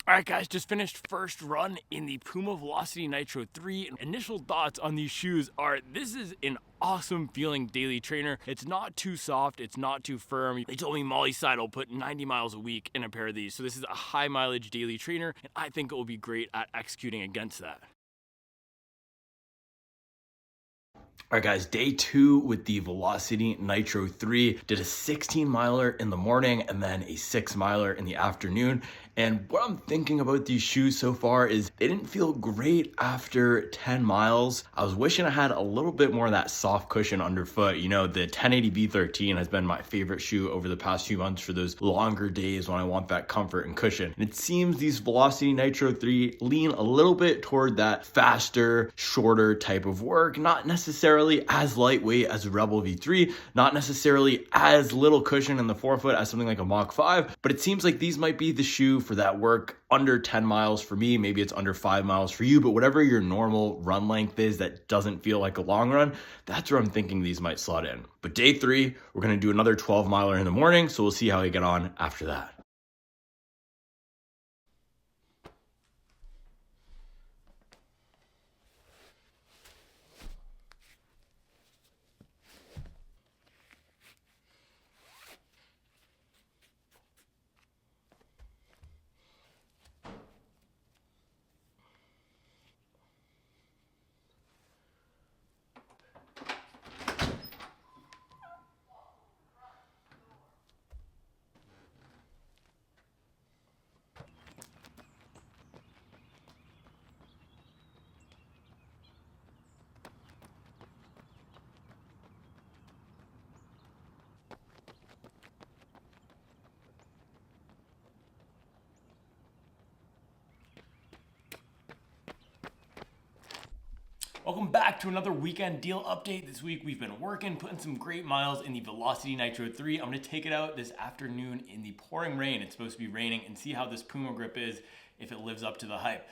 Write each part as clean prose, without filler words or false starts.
Alright guys, just finished first run in the Puma Velocity Nitro 3. Initial thoughts on these shoes are, this is an awesome feeling daily trainer. It's not too soft, it's not too firm. They told me Molly Seidel put 90 miles a week in a pair of these, so this is a high mileage daily trainer, and I think it will be great at executing against that. Alright guys, day 2 with the Velocity Nitro 3. Did a 16 miler in the morning and then a 6 miler in the afternoon. And what I'm thinking about these shoes so far is they didn't feel great after 10 miles. I was wishing I had a little bit more of that soft cushion underfoot. You know, the 1080 V13 has been my favorite shoe over the past few months for those longer days when I want that comfort and cushion. And it seems these Velocity Nitro 3 lean a little bit toward that faster, shorter type of work. Not necessarily as lightweight as a Rebel V3, not necessarily as little cushion in the forefoot as something like a Mach 5, but it seems like these might be the shoe for that work under 10 miles for me. Maybe it's under 5 miles for you, but whatever your normal run length is that doesn't feel like a long run, that's where I'm thinking these might slot in. But day 3, we're going to do another 12 miler in the morning, so we'll see how we get on after that. Welcome back to another weekend deal update. This week we've been working, putting some great miles in the Velocity Nitro 3. I'm going to take it out this afternoon in the pouring rain. It's supposed to be raining, and see how this Puma Grip is, if it lives up to the hype.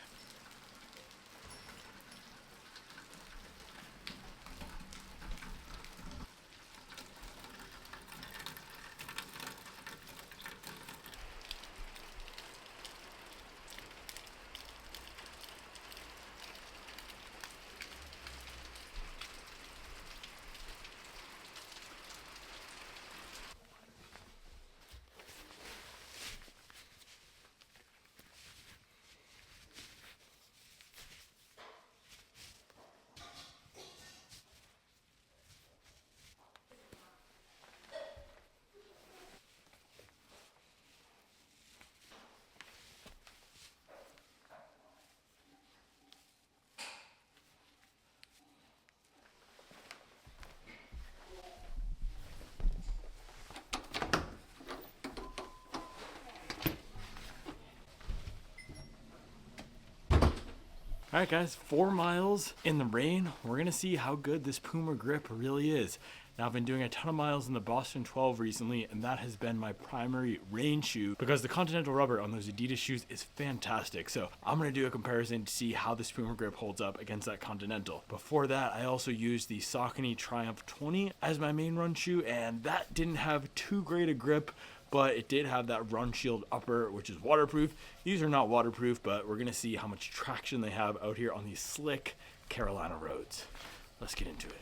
Alright guys, 4 miles in the rain. We're going to see how good this Puma Grip really is. Now, I've been doing a ton of miles in the Boston 12 recently, and that has been my primary rain shoe because the Continental rubber on those Adidas shoes is fantastic. So I'm going to do a comparison to see how this Puma Grip holds up against that Continental. Before that, I also used the Saucony Triumph 20 as my main run shoe, and that didn't have too great a grip, but it did have that Run Shield upper, which is waterproof. These are not waterproof, but we're going to see how much traction they have out here on these slick Carolina roads. Let's get into it.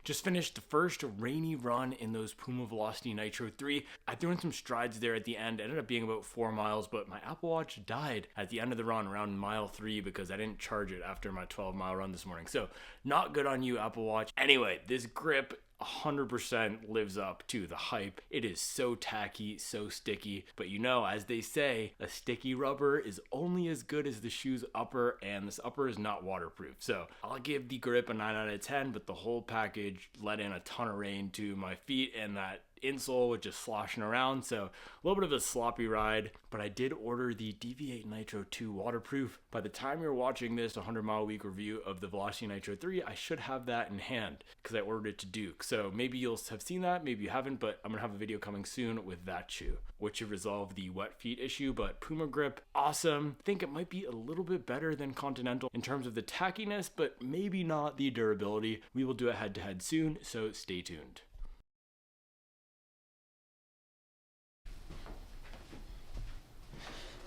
Just finished the first rainy run in those Puma Velocity Nitro 3. I threw in some strides there at the end. It ended up being about 4 miles, but my Apple Watch died at the end of the run around mile 3 because I didn't charge it after my 12-mile run this morning. So not good on you, Apple Watch. Anyway, this grip 100% lives up to the hype. It is so tacky, so sticky, but you know, as they say, a sticky rubber is only as good as the shoe's upper, and this upper is not waterproof. So I'll give the grip a 9 out of 10, but the whole package let in a ton of rain to my feet, and that insole was just sloshing around, so a little bit of a sloppy ride. But I did order the DV8 Nitro 2 waterproof. By the time you're watching this 100-mile-a-week review of the Velocity Nitro 3, I should have that in hand because I ordered it to Duke. So maybe you'll have seen that, maybe you haven't, but I'm gonna have a video coming soon with that shoe, which should resolve the wet feet issue. But Puma Grip, awesome. I think it might be a little bit better than Continental in terms of the tackiness, but maybe not the durability. We will do a head-to-head soon, so stay tuned.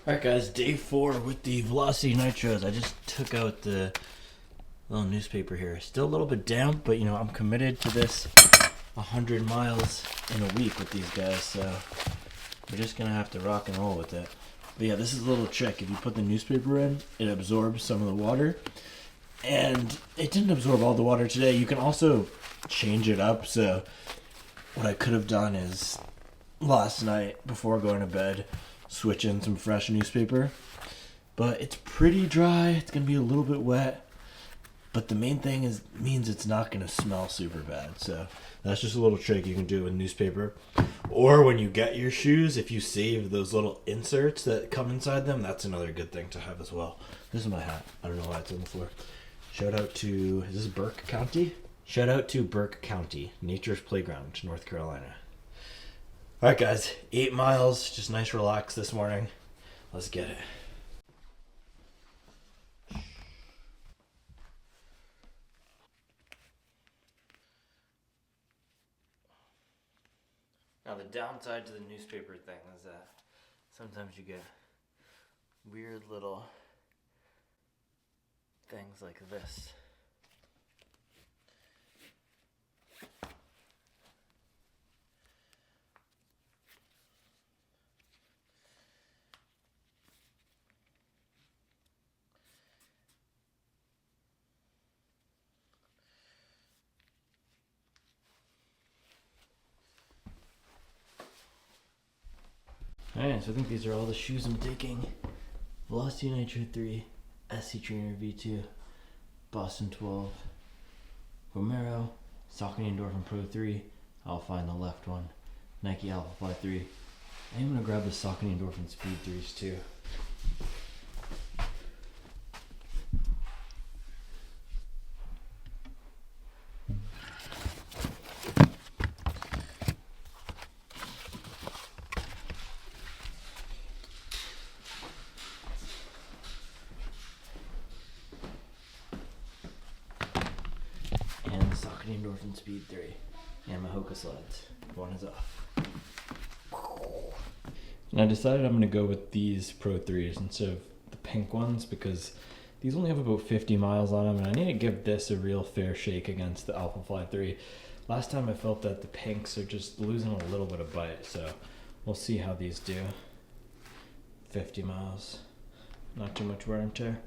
Alright guys, day 4 with the Velocity Nitros. I just took out the little newspaper here. Still a little bit damp, but you know, I'm committed to this 100 miles in a week with these guys, so we're just gonna have to rock and roll with it. But yeah, this is a little trick. If you put the newspaper in, it absorbs some of the water, and it didn't absorb all the water today. You can also change it up, so what I could have done is last night before going to bed, switch in some fresh newspaper, but it's pretty dry. It's gonna be a little bit wet, but the main thing is means it's not gonna smell super bad. So that's just a little trick you can do with newspaper. Or when you get your shoes, if you save those little inserts that come inside them, that's another good thing to have as well. This is my hat. I don't know why it's on the floor. Shout out to, is this Burke County? Shout out to Burke County, Nature's Playground, North Carolina. Alright guys, 8 miles, just nice relax this morning. Let's get it. Now the downside to the newspaper thing is that sometimes you get weird little things like this. Alright, so I think these are all the shoes I'm taking. Velocity Nitro 3, SC Trainer V2, Boston 12, Vomero, Saucony Endorphin Pro 3, I'll find the left one, Nike Alpha Fly 3. I'm going to grab the Saucony Endorphin Speed 3s too. Saucony Endorphin Speed 3 and my Hoka sleds. One is off. And I decided I'm going to go with these Pro 3s instead of the pink ones because these only have about 50 miles on them, and I need to give this a real fair shake against the Alpha Fly 3. Last time I felt that the pinks are just losing a little bit of bite, so we'll see how these do. 50 miles, not too much wear and tear.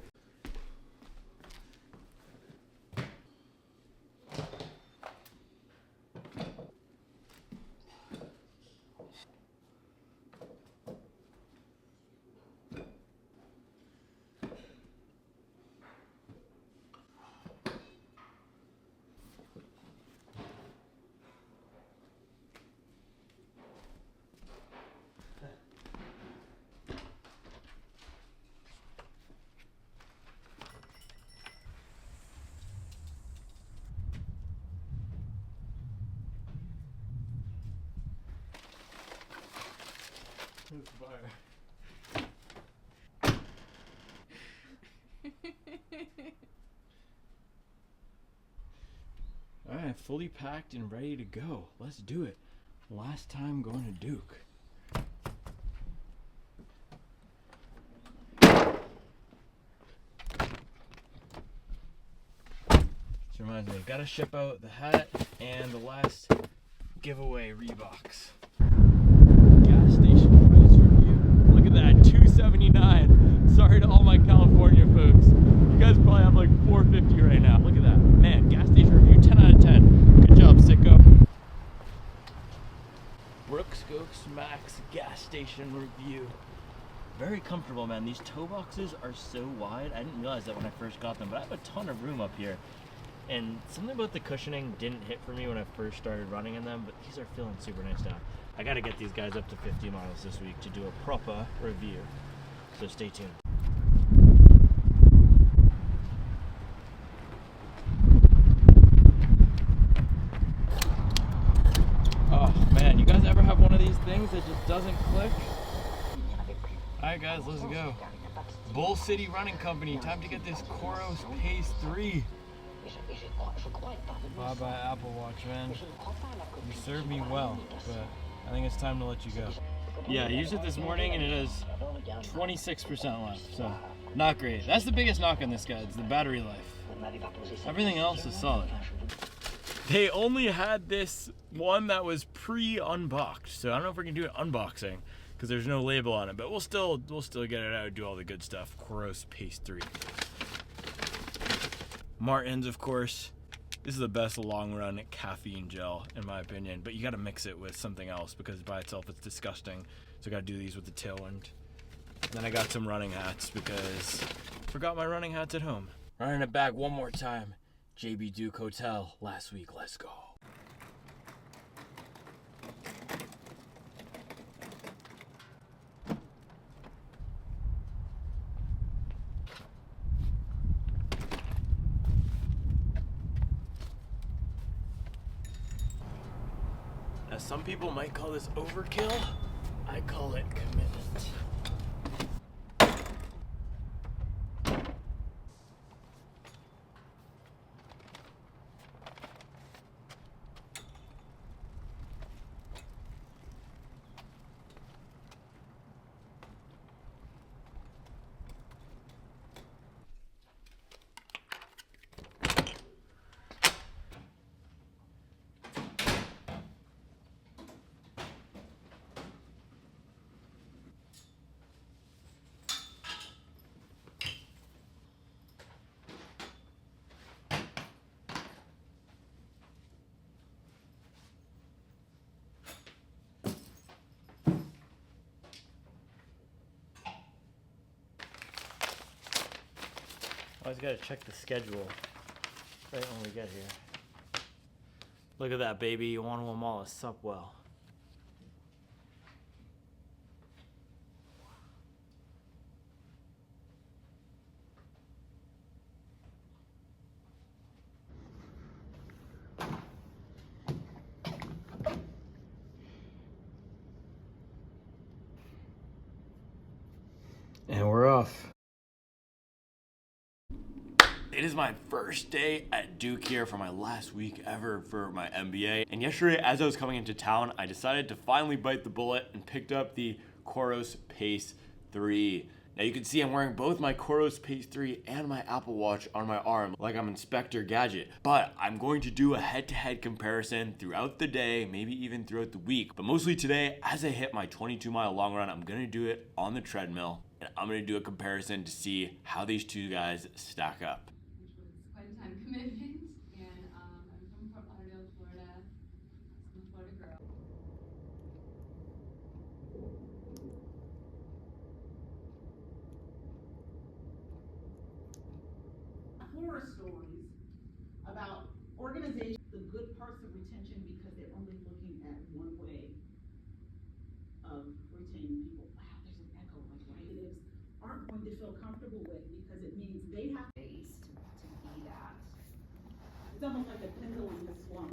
Alright, fully packed and ready to go. Let's do it. Last time going to Duke. These are my reminds me, gotta ship out the hat and the last giveaway Reeboks. Gas station price review. Look at that, $2.79. Sorry to all my California folks. You guys probably have like $4.50 right now. Look at that. Man, gas station review, 10 out of 10. Good job, sicko. Brooks Gokes Max gas station review. Very comfortable, man. These toe boxes are so wide. I didn't realize that when I first got them, but I have a ton of room up here. And something about the cushioning didn't hit for me when I first started running in them, but these are feeling super nice now. I gotta get these guys up to 50 miles this week to do a proper review. So stay tuned. Oh man, you guys ever have one of these things that just doesn't click? Alright guys, let's go. Bull City Running Company, time to get this Coros Pace 3. Bye bye Apple Watch, man. You served me well, but I think it's time to let you go. Yeah, I used it this morning and it has 26% left, so not great. That's the biggest knock on this guy, it's the battery life. Everything else is solid. They only had this one that was pre-unboxed, so I don't know if we're gonna do an unboxing because there's no label on it, but we'll still get it out, do all the good stuff. Coros Pace 3. Martins, of course. This is the best long run caffeine gel in my opinion, but you gotta mix it with something else because by itself it's disgusting. So I gotta do these with the Tailwind. And then I got some running hats because I forgot my running hats at home. Running it back one more time. JB Duke Hotel last week, let's go. Now some people might call this overkill, I call it commitment. Always gotta check the schedule right when we get here. Look at that, baby. You want them all to sup well. And we're off. It is my first day at Duke here for my last week ever for my MBA. And yesterday, as I was coming into town, I decided to finally bite the bullet and picked up the Coros Pace 3. Now you can see I'm wearing both my Coros Pace 3 and my Apple Watch on my arm like I'm Inspector Gadget. But I'm going to do a head-to-head comparison throughout the day, maybe even throughout the week. But mostly today, as I hit my 22-mile long run, I'm gonna do it on the treadmill. And I'm gonna do a comparison to see how these two guys stack up. Time commitment, and I'm from Fort Lauderdale, Florida. I'm a Florida girl. Horror stories about organization, the good parts of retention, because they're only looking at one way of retaining people. Wow, there's an echo, like right? Aren't going to feel comfortable with because it means they have ways to be that. It's almost like a pendulum has swung.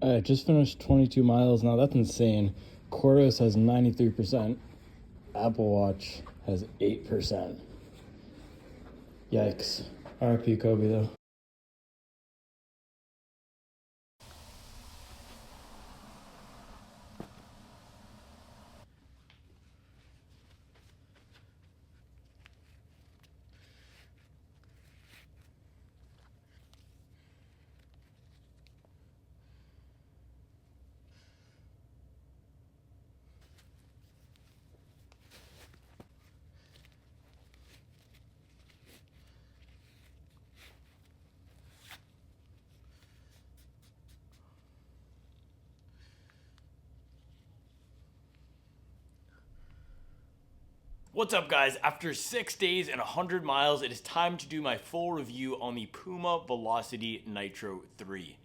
I just finished 22 miles. Now that's insane. Coros has 93%. Apple Watch has 8%. Yikes. RIP Kobe though. What's up guys? After 6 days and 100 miles, it is time to do my full review on the Puma Velocity Nitro 3.